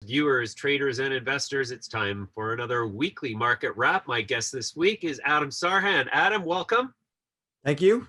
viewers, traders, and investors. It's time for another weekly market wrap. My guest this week is Adam Sarhan. Adam, welcome. Thank you.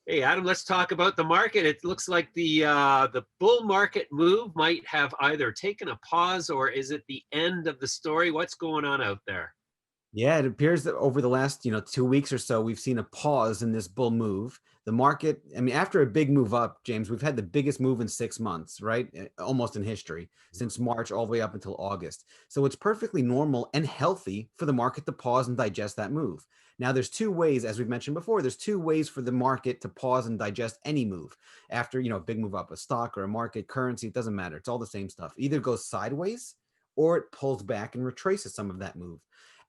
Hey, Adam, let's talk about the market. It looks like the bull market move might have either taken a pause or is it the end of the story? What's going on out there? Yeah, it appears that over the last 2 weeks or so, we've seen a pause in this bull move. The market, I mean, after a big move up, James, we've had the biggest move in 6 months, right? Almost in history, since March all the way up until August. So it's perfectly normal and healthy for the market to pause and digest that move. Now, there's two ways, as we've mentioned before, there's two ways for the market to pause and digest any move. After, a big move up, a stock or a market currency, it doesn't matter. It's all the same stuff. Either goes sideways or it pulls back and retraces some of that move.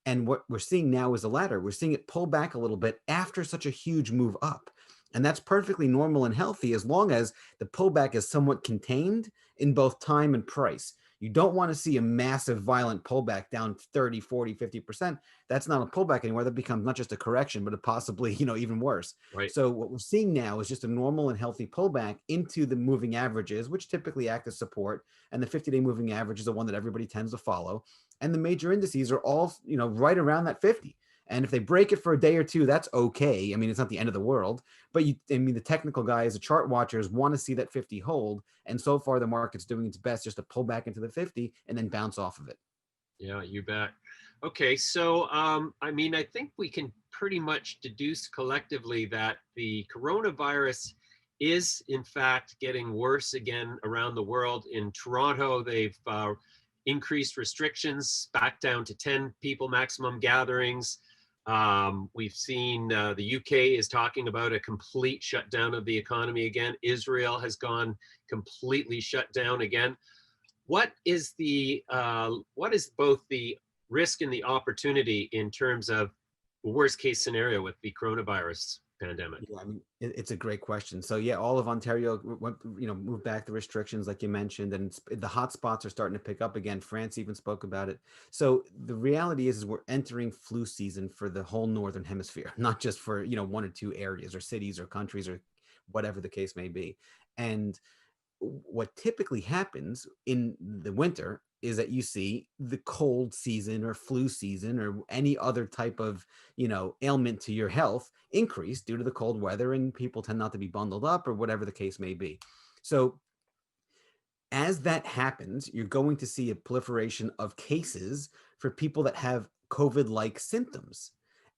And what we're seeing now is the latter. We're seeing it pull back a little bit after such a huge move up. And that's perfectly normal and healthy as long as the pullback is somewhat contained in both time and price. You don't want to see a massive violent pullback down 30, 40, 50%. That's not a pullback anymore. That becomes not just a correction, but a possibly, even worse. Right. So what we're seeing now is just a normal and healthy pullback into the moving averages, which typically act as support. And the 50-day moving average is the one that everybody tends to follow. And the major indices are all, right around that 50. And if they break it for a day or two, that's okay. I mean, it's not the end of the world, but the technical guys, the chart watchers want to see that 50 hold. And so far the market's doing its best just to pull back into the 50 and then bounce off of it. Yeah, you bet. Okay, so I think we can pretty much deduce collectively that the coronavirus is in fact getting worse again around the world. In Toronto, they've increased restrictions back down to 10 people maximum gatherings. We've seen the UK is talking about a complete shutdown of the economy again. Israel has gone completely shut down again. What is both the risk and the opportunity in terms of the worst case scenario with the coronavirus pandemic? Yeah, I mean, it's a great question. So yeah, all of Ontario went, moved back the restrictions like you mentioned, and the hot spots are starting to pick up again. France even spoke about it. So the reality is we're entering flu season for the whole Northern Hemisphere, not just for, one or two areas or cities or countries or whatever the case may be. And what typically happens in the winter is that you see the cold season or flu season or any other type of, ailment to your health increase due to the cold weather, and people tend not to be bundled up or whatever the case may be. So as that happens, you're going to see a proliferation of cases for people that have COVID-like symptoms.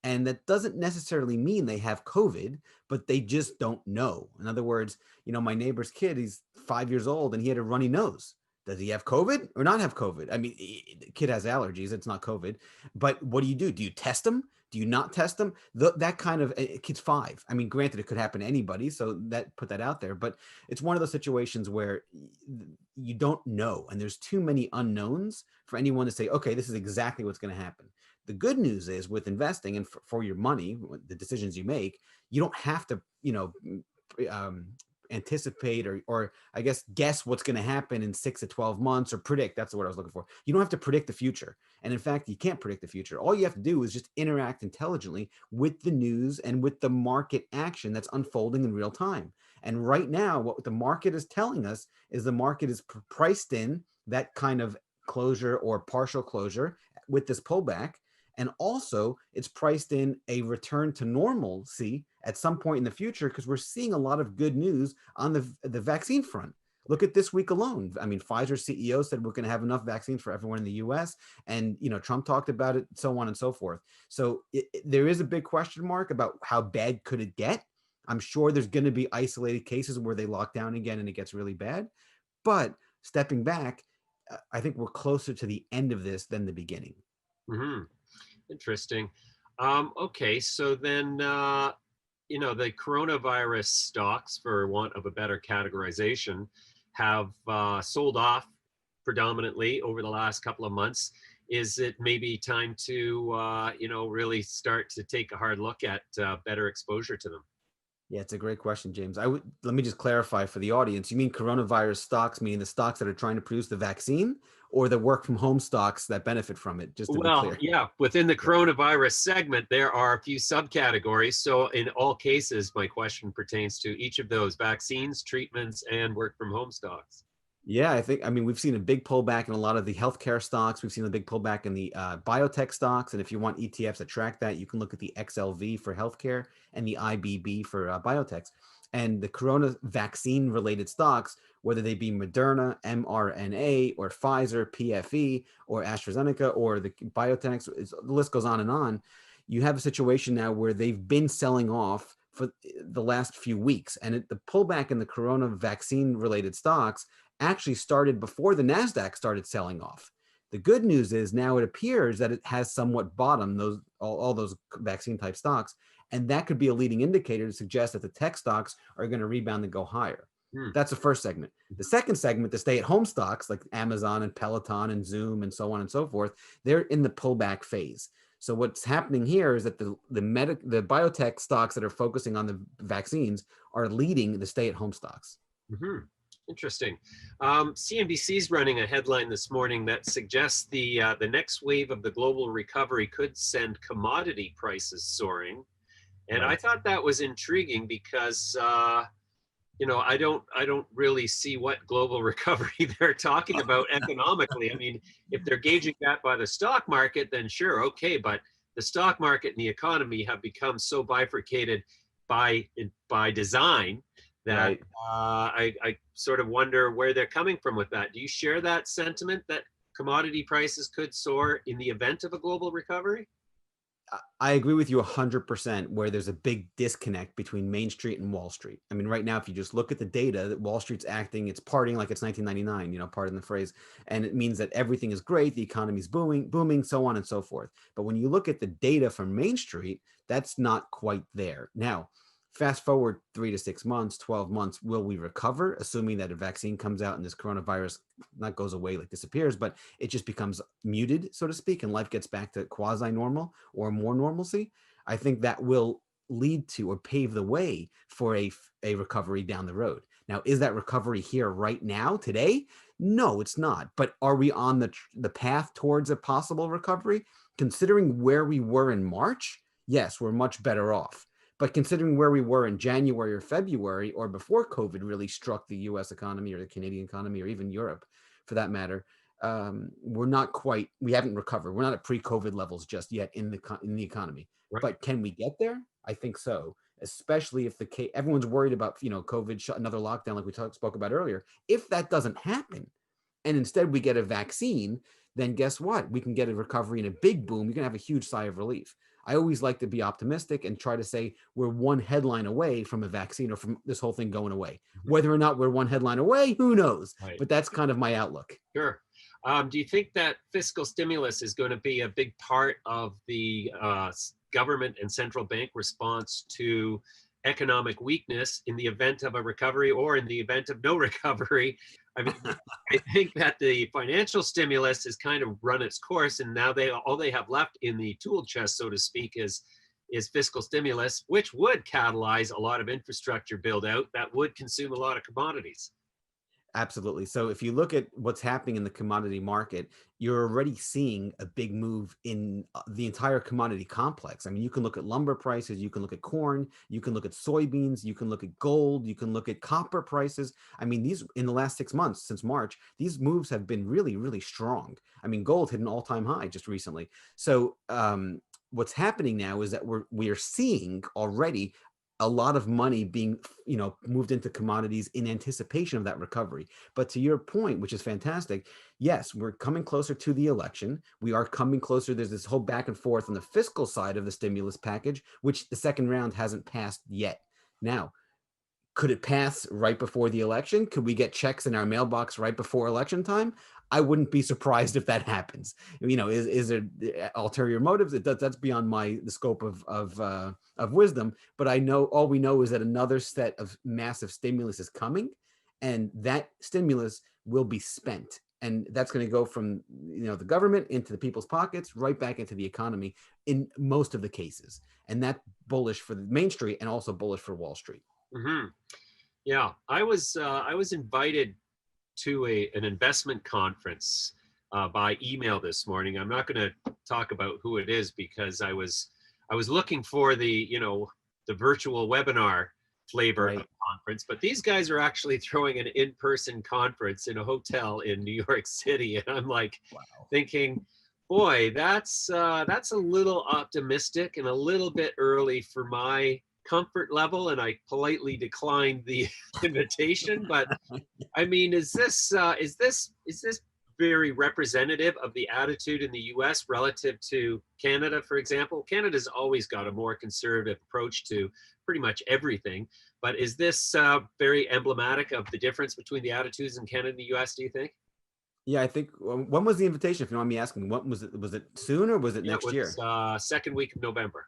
And that doesn't necessarily mean they have COVID, but they just don't know. In other words, my neighbor's kid, he's 5 years old and he had a runny nose. Does he have COVID or not have COVID? I mean, the kid has allergies. It's not COVID. But what do? Do you test him? Do you not test them? That kind of kid's 5. I mean, granted, it could happen to anybody. So put that out there. But it's one of those situations where you don't know. And there's too many unknowns for anyone to say, okay, this is exactly what's going to happen. The good news is with investing and for your money, the decisions you make, you don't have to, anticipate or I guess guess what's going to happen in 6 to 12 months or predict. That's the word I was looking for. You don't have to predict the future. And in fact, you can't predict the future. All you have to do is just interact intelligently with the news and with the market action that's unfolding in real time. And right now, what the market is telling us is the market is priced in that kind of closure or partial closure with this pullback. And also it's priced in a return to normalcy at some point in the future because we're seeing a lot of good news on the vaccine front. Look at this week alone. I mean, Pfizer CEO said we're going to have enough vaccines for everyone in the US. And, Trump talked about it, so on and so forth. So there is a big question mark about how bad could it get. I'm sure there's going to be isolated cases where they lock down again and it gets really bad. But stepping back, I think we're closer to the end of this than the beginning. Mm-hmm. Interesting. Okay, so then, the coronavirus stocks, for want of a better categorization, have sold off predominantly over the last couple of months. Is it maybe time to, really start to take a hard look at better exposure to them? Yeah, it's a great question, James. Let me just clarify for the audience. You mean coronavirus stocks, meaning the stocks that are trying to produce the vaccine, or the work from home stocks that benefit from it? Just to be clear. Yeah, within the coronavirus segment, there are a few subcategories. So in all cases, my question pertains to each of those: vaccines, treatments, and work from home stocks. Yeah, I mean, we've seen a big pullback in a lot of the healthcare stocks. We've seen a big pullback in the biotech stocks. And if you want ETFs that track that, you can look at the XLV for healthcare and the IBB for biotechs. And the corona vaccine related stocks, whether they be Moderna, mRNA, or Pfizer, PFE, or AstraZeneca, or the biotechs, the list goes on and on. You have a situation now where they've been selling off for the last few weeks. And the pullback in the corona vaccine related stocks actually started before the NASDAQ started selling off. The good news is now it appears that it has somewhat bottomed those all those vaccine type stocks, and that could be a leading indicator to suggest that the tech stocks are going to rebound and go higher. Hmm. That's the first segment. The second segment, the stay-at-home stocks like Amazon and Peloton and Zoom and so on and so forth, they're in the pullback phase. So what's happening here is that the biotech stocks that are focusing on the vaccines are leading the stay-at-home stocks. Mm-hmm. Interesting. CNBC's running a headline this morning that suggests the next wave of the global recovery could send commodity prices soaring, and I Right. thought that was intriguing because I don't really see what global recovery they're talking about economically. I mean, if they're gauging that by the stock market, then sure, okay, but the stock market and the economy have become so bifurcated by design that Right. I sort of wonder where they're coming from with that. Do you share that sentiment that commodity prices could soar in the event of a global recovery? I agree with you 100% where there's a big disconnect between Main Street and Wall Street. I mean, right now, if you just look at the data, that Wall Street's acting, it's partying like it's 1999, pardon the phrase. And it means that everything is great, the economy's booming, so on and so forth. But when you look at the data from Main Street, that's not quite there. Now, fast forward 3 to 6 months, 12 months, will we recover, assuming that a vaccine comes out and this coronavirus not goes away, like disappears, but it just becomes muted, so to speak, and life gets back to quasi normal or more normalcy? I think that will lead to or pave the way for a recovery down the road. Now, is that recovery here right now, today? No, it's not. But are we on the path towards a possible recovery? Considering where we were in March, yes, we're much better off. But considering where we were in January or February, or before COVID really struck the US economy or the Canadian economy or even Europe for that matter, we haven't recovered. We're not at pre-COVID levels just yet in the economy. Right. But can we get there? I think so. Especially if everyone's worried about COVID, another lockdown like we spoke about earlier. If that doesn't happen, and instead we get a vaccine, then guess what? We can get a recovery and a big boom. You're gonna have a huge sigh of relief. I always like to be optimistic and try to say we're one headline away from a vaccine or from this whole thing going away. Mhm. Whether or not we're one headline away, who knows? Right. But that's kind of my outlook. Sure. Do you think that fiscal stimulus is going to be a big part of the government and central bank response to economic weakness in the event of a recovery or in the event of no recovery? I mean, I think that the financial stimulus has kind of run its course, and now all they have left in the tool chest, so to speak, is fiscal stimulus, which would catalyze a lot of infrastructure build out that would consume a lot of commodities. Absolutely. So if you look at what's happening in the commodity market, you're already seeing a big move in the entire commodity complex. I mean, you can look at lumber prices, you can look at corn, you can look at soybeans, you can look at gold, you can look at copper prices. I mean, these in the last 6 months since March, these moves have been really, really strong. I mean, gold hit an all-time high just recently. So what's happening now is that we are seeing already a lot of money being moved into commodities in anticipation of that recovery. But to your point, which is fantastic, yes, we're coming closer to the election. We are coming closer. There's this whole back and forth on the fiscal side of the stimulus package, which the second round hasn't passed yet. Now, could it pass right before the election? Could we get checks in our mailbox right before election time? I wouldn't be surprised if that happens. Is there ulterior motives? That's beyond the scope of wisdom. But I know all we know is that another set of massive stimulus is coming, and that stimulus will be spent, and that's going to go from the government into the people's pockets, right back into the economy in most of the cases, and that's bullish for the Main Street and also bullish for Wall Street. Hmm. Yeah, I was invited to an investment conference by email this morning. I'm not going to talk about who it is because I was looking for the virtual webinar flavor of Right. conference, but these guys are actually throwing an in-person conference in a hotel in New York City, and I'm like Wow. thinking, boy, that's a little optimistic and a little bit early for my comfort level, and I politely declined the invitation. But I mean, is this very representative of the attitude in the U.S. relative to Canada, for example? Canada's always got a more conservative approach to pretty much everything, but is this very emblematic of the difference between the attitudes in Canada and the U.S., do you think? Yeah, I think when was the invitation? If you don't mind me asking, what was it? Was it soon or was it Yeah, it next was year? second week of November.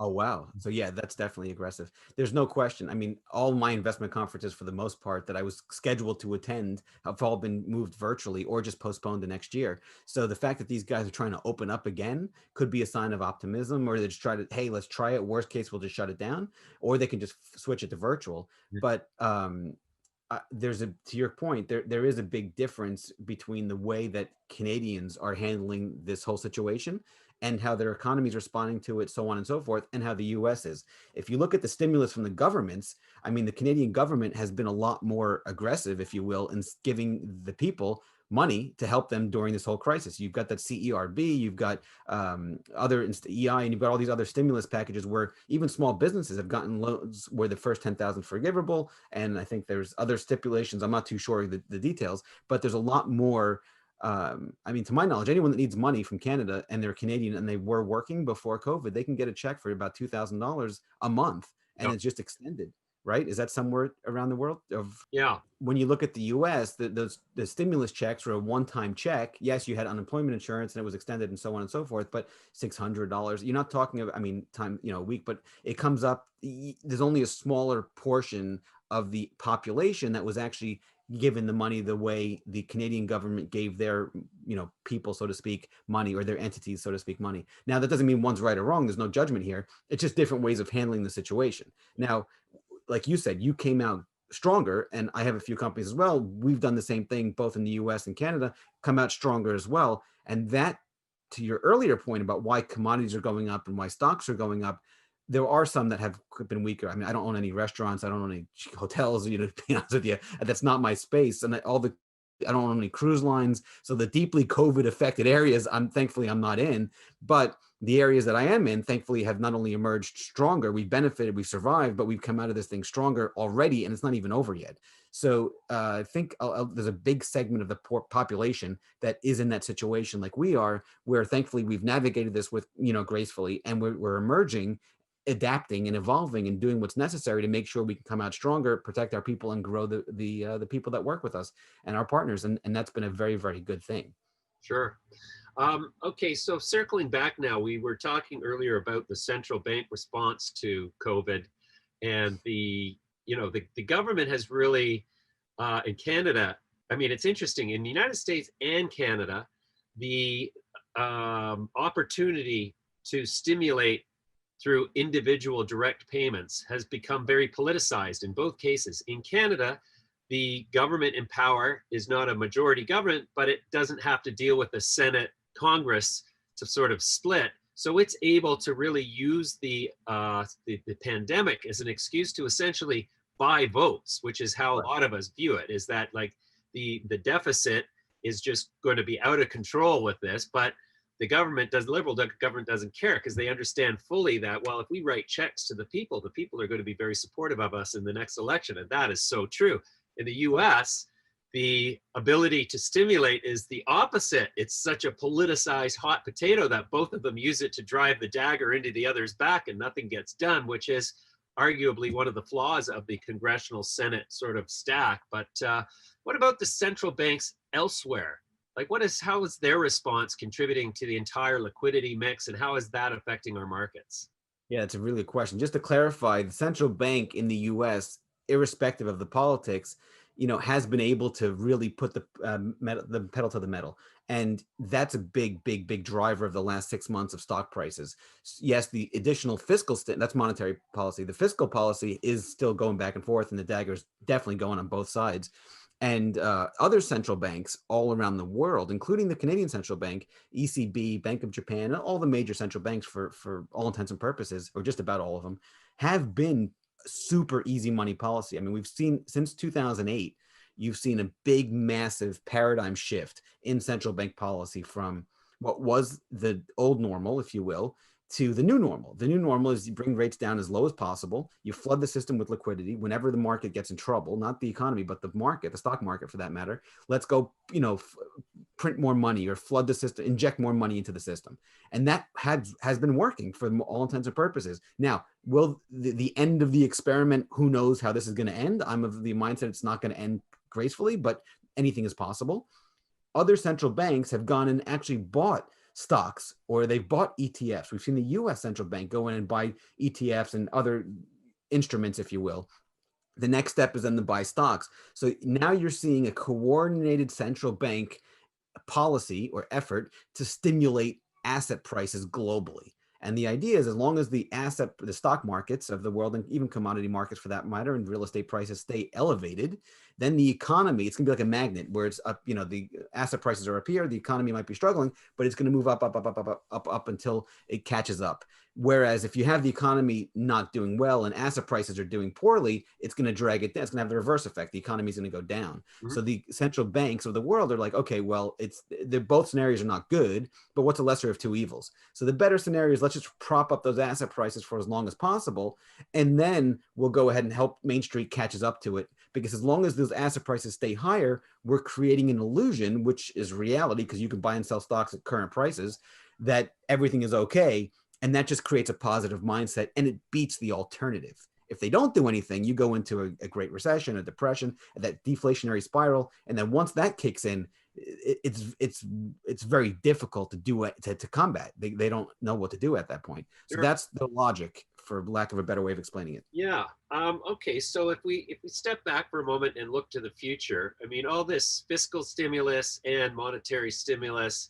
Oh, wow. So yeah, that's definitely aggressive. There's no question. I mean, all my investment conferences for the most part that I was scheduled to attend have all been moved virtually or just postponed to next year. So the fact that these guys are trying to open up again could be a sign of optimism, or they just try to, hey, let's try it. Worst case, we'll just shut it down, or they can just switch it to virtual. But there's a to your point, there is a big difference between the way that Canadians are handling this whole situation and how their economy is responding to it, so on and so forth, and how the US is. If you look at the stimulus from the governments, I mean, the Canadian government has been a lot more aggressive, if you will, in giving the people money to help them during this whole crisis. You've got that CERB, you've got other EI, and you've got all these other stimulus packages where even small businesses have gotten loans where the first 10,000 forgivable. And I think there's other stipulations. I'm not too sure of the details, but there's a lot more. I mean, to my knowledge, anyone that needs money from Canada and they're Canadian and they were working before COVID, they can get a check for about $2,000 a month, and Yep. it's just extended, right? Is that somewhere around the world? Of Yeah, when you look at the US, the stimulus checks were a one-time check. Yes, you had unemployment insurance and it was extended and so on and so forth, but $600, you're not talking about, I mean, time, a week, but it comes up, there's only a smaller portion of the population that was actually given the money the way the Canadian government gave their, people, so to speak, money, or their entities, so to speak, money. Now, that doesn't mean one's right or wrong. There's no judgment here. It's just different ways of handling the situation. Now, like you said, you came out stronger, and I have a few companies as well. We've done the same thing both in the US and Canada, come out stronger as well. And that, to your earlier point about why commodities are going up and why stocks are going up, there are some that have been weaker. I mean, I don't own any restaurants, I don't own any hotels, to be honest with you. That's not my space. And I don't own any cruise lines. So the deeply COVID affected areas, I'm not in, but the areas that I am in, thankfully, have not only emerged stronger, we've benefited, we've survived, but we've come out of this thing stronger already, and it's not even over yet. So I think there's a big segment of the poor population that is in that situation like we are, where thankfully we've navigated this with, gracefully, and we're emerging, adapting and evolving and doing what's necessary to make sure we can come out stronger, protect our people, and grow the people that work with us and our partners. And that's been a very, very good thing. sure. Okay, so circling back now, we were talking earlier about the central bank response to COVID, and the government has really in Canada. I mean, it's interesting in the United States and Canada, the opportunity to stimulate through individual direct payments has become very politicized in both cases. In Canada, the government in power is not a majority government, but it doesn't have to deal with the Senate, Congress to sort of split. So it's able to really use the pandemic as an excuse to essentially buy votes, which is how a Right. lot of us view it. Is that like the deficit is just going to be out of control with this, but the liberal government doesn't care because they understand fully that, well, if we write checks to the people are going to be very supportive of us in the next election, and that is so true. In the US, the ability to stimulate is the opposite. It's such a politicized hot potato that both of them use it to drive the dagger into the other's back and nothing gets done, which is arguably one of the flaws of the congressional Senate sort of stack. But what about the central banks elsewhere? Like, how is their response contributing to the entire liquidity mix, and how is that affecting our markets? Yeah, it's a really good question. Just to clarify, the central bank in the US, irrespective of the politics, has been able to really put the pedal to the metal. And that's a big, big, big driver of the last 6 months of stock prices. Yes, the additional that's monetary policy. The fiscal policy is still going back and forth, and the dagger's definitely going on both sides. And other central banks all around the world, including the Canadian Central Bank, ECB, Bank of Japan, all the major central banks for all intents and purposes, or just about all of them, have been super easy money policy. I mean, we've seen since 2008, you've seen a big, massive paradigm shift in central bank policy from what was the old normal, if you will, to the new normal. The new normal is you bring rates down as low as possible. You flood the system with liquidity whenever the market gets in trouble, not the economy, but the market, the stock market for that matter. Let's go, print more money or flood the system, inject more money into the system. And that has been working for all intents and purposes. Now, will the end of the experiment, who knows how this is going to end? I'm of the mindset it's not going to end gracefully, but anything is possible. Other central banks have gone and actually bought stocks, or they've bought ETFs. We've seen the US central bank go in and buy ETFs and other instruments, if you will. The next step is then to buy stocks. So now you're seeing a coordinated central bank policy or effort to stimulate asset prices globally. And the idea is, as long as the stock markets of the world, and even commodity markets for that matter, and real estate prices stay elevated, then the economy, it's gonna be like a magnet where it's up, the asset prices are up here, the economy might be struggling, but it's gonna move up, up, up, up, up, up, up, up until it catches up. Whereas if you have the economy not doing well and asset prices are doing poorly, it's going to drag it down. It's going to have the reverse effect. The economy is going to go down. Mhm. So the central banks of the world are like, okay, well, both scenarios are not good, but what's a lesser of two evils? So the better scenario is let's just prop up those asset prices for as long as possible, and then we'll go ahead and help Main Street catches up to it. Because as long as those asset prices stay higher, we're creating an illusion, which is reality, because you can buy and sell stocks at current prices, that everything is okay. And that just creates a positive mindset, and it beats the alternative. If they don't do anything, you go into a great recession, a depression, that deflationary spiral. And then once that kicks in, it's very difficult to do it, to combat. They don't know what to do at that point. So Sure. that's the logic, for lack of a better way of explaining it. Yeah. Okay. So if we step back for a moment and look to the future, I mean, all this fiscal stimulus and monetary stimulus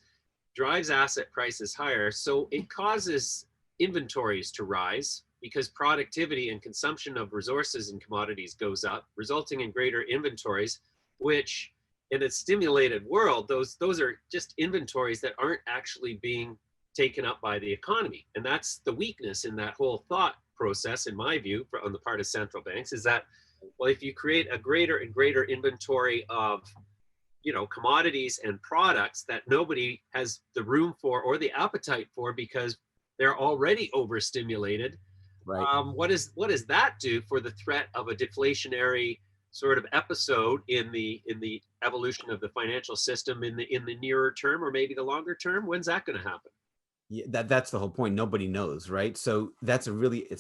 drives asset prices higher. So it causes inventories to rise because productivity and consumption of resources and commodities goes up, resulting in greater inventories, which in a stimulated world, those are just inventories that aren't actually being taken up by the economy. And that's the weakness in that whole thought process, in my view, on the part of central banks, is that, well, if you create a greater and greater inventory of commodities and products that nobody has the room for or the appetite for because they're already overstimulated. Right. What does that do for the threat of a deflationary sort of episode in the evolution of the financial system in the nearer term, or maybe the longer term? When's that going to happen? Yeah, that's the whole point. Nobody knows, right? So it's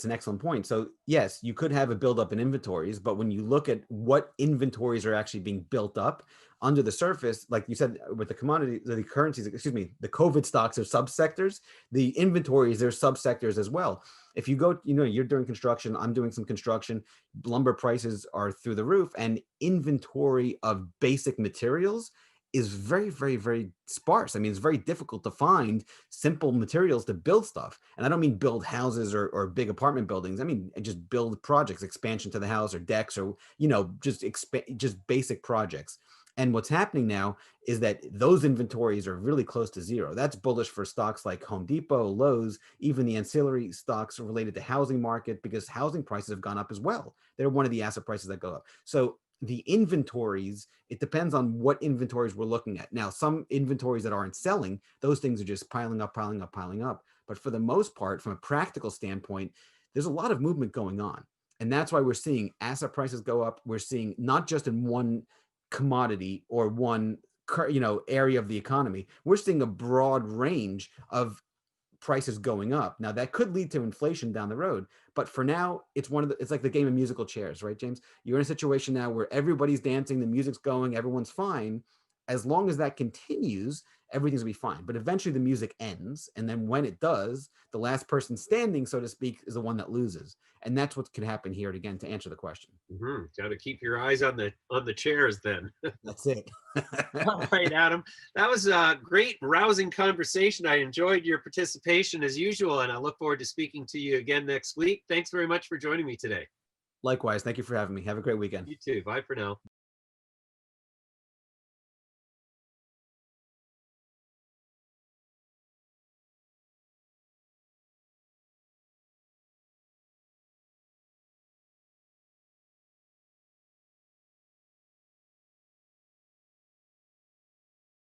an excellent point. So yes, you could have a buildup in inventories, but when you look at what inventories are actually being built up under the surface, like you said, with the commodity, the currencies, excuse me, the COVID stocks are subsectors. The inventories, they're subsectors as well. If you go, you're doing construction, I'm doing some construction, lumber prices are through the roof, and inventory of basic materials is very, very, very sparse. I mean, it's very difficult to find simple materials to build stuff. And I don't mean build houses or big apartment buildings. I mean, just build projects, expansion to the house or decks, or, just basic projects. And what's happening now is that those inventories are really close to zero. That's bullish for stocks like Home Depot, Lowe's, even the ancillary stocks related to housing market, because housing prices have gone up as well. They're one of the asset prices that go up. So the inventories, it depends on what inventories we're looking at. Now, some inventories that aren't selling, those things are just piling up, piling up, piling up. But for the most part, from a practical standpoint, there's a lot of movement going on. And that's why we're seeing asset prices go up. We're seeing not just in one commodity or one area of the economy. We're seeing a broad range of prices going up. Now that could lead to inflation down the road, but for now, it's like the game of musical chairs, right, James? You're in a situation now where everybody's dancing, the music's going, everyone's fine. As long as that continues, everything's gonna be fine. But eventually the music ends, and then when it does, the last person standing, so to speak, is the one that loses. And that's what could happen here again, to answer the question. Got to keep your eyes on the chairs then. That's it. All right, Adam. That was a great, rousing conversation. I enjoyed your participation as usual, and I look forward to speaking to you again next week. Thanks very much for joining me today. Likewise, thank you for having me. Have a great weekend. You too. Bye for now.